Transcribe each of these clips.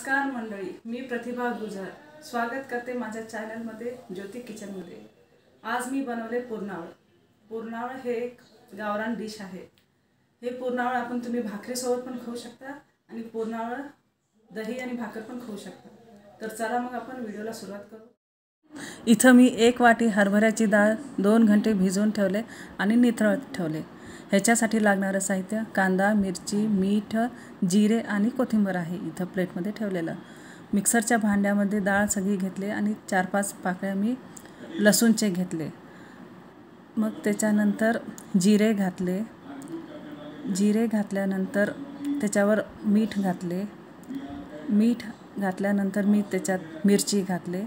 नमस्कार मंडळी, मी प्रतिभा गुजर स्वागत करते माझ्या चॅनलमध्ये ज्योती किचनमध्ये। आज मी बनवले पुरणावळ। पुरणावळ हे एक गावरान डिश आहे। हे पुरणावळ आपण तुम्ही भाकरीसोबत पण खाऊ शकता आणि पुरणावळ दही आणि भाकर पण खाऊ शकता। तर चला मग आपण व्हिडिओला सुरुवात करू। इथं मी 1 वाटी हरभऱ्याची डाळ 2 घंटे भिजवून ठेवले आणि निथळत ठेवले। ह्याच्यासाठी लागणारे साहित्य कांदा, मिरची, मीठ, जिरे आणि कोथिंबीर आहे इथं प्लेटमध्ये ठेवलेलं। मिक्सरच्या भांड्यामध्ये डाळ सगळी घेतली आणि 4-5 पाकळ्या मी लसूणचे घेतले। मग त्याच्यानंतर जिरे घातले। जिरे घातल्यानंतर त्याच्यावर मीठ घातले। मीठ घातल्यानंतर मी त्याच्यात मिरची घातले।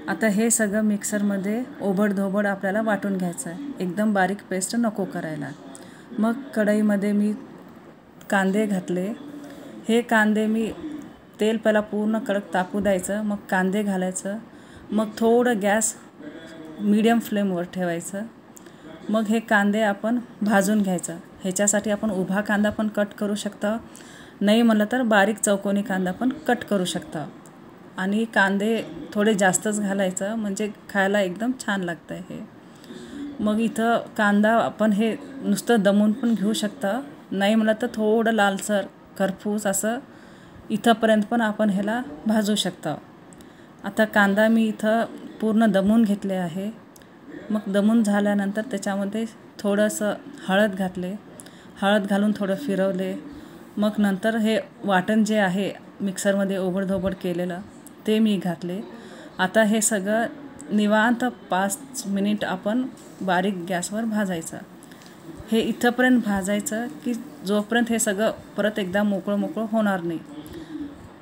आता हे सगळं मिक्सरमध्ये ओबडधोबड आपल्याला वाटून घ्यायचं आहे, एकदम बारीक पेस्ट नको करायला। मग कढईमध्ये मी कांदे घातले। हे कांदे मी तेल पहिला पूर्ण कडक तापू द्यायचं, मग कांदे घालायचं, मग थोडं गॅस मीडियम फ्लेमवर ठेवायचं। मग हे कांदे आपण भाजून घ्यायचं। ह्याच्यासाठी आपण उभा कांदा पण कट करू शकता, नाही म्हणलं तर बारीक चौकोनी कांदा पण कट करू शकता। आणि कांदे थोडे जास्तच घालायचं, म्हणजे खायला एकदम छान लागतं हे। मग इथं कांदा आपण हे नुसतं दमून पण घेऊ शकता, नाही म्हणलं तर थोडं लालसर खरपूस असं इथंपर्यंत पण आपण ह्याला भाजू शकता। आता कांदा मी इथं पूर्ण दमून घेतले आहे। मग दमून झाल्यानंतर त्याच्यामध्ये थोडंसं हळद घातले। हळद घालून थोडं फिरवले। मग नंतर हे वाटण जे आहे मिक्सरमध्ये ओबडधोबड केलेलं ते मी घातले। आता हे सगळं निवांत 5 मिनिट आपण बारीक गॅसवर भाजायचं। हे इथंपर्यंत भाजायचं की जोपर्यंत हे सगळं परत एकदा मोकळं होणार नाही।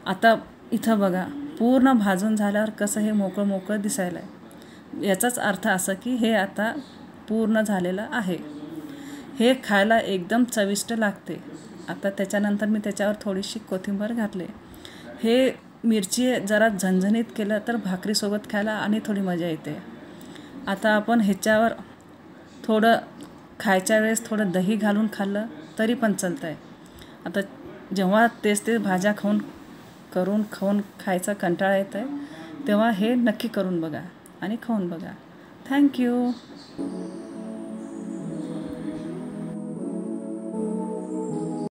आता इथं बघा पूर्ण भाजून झाल्यावर कसं हे मोकळं दिसायला आहे, याचाच अर्थ असं की हे आता पूर्ण झालेलं आहे। हे खायला एकदम चविष्ट लागते। आता त्याच्यानंतर मी त्याच्यावर थोडीशी कोथिंबीर घातले। हे मिरची जरा झणझणीत केलं तर भाकरीसोबत खायला आणि थोडी मजा येते। आता आपण ह्याच्यावर थोडं खायच्या वेळेस थोडं दही घालून खाल्लं तरी पण चालतं आहे। आता जेव्हा तेच भाज्या खाऊन खायचा कंटाळा येत आहे, तेव्हा हे नक्की करून बघा आणि खाऊन बघा। थँक्यू।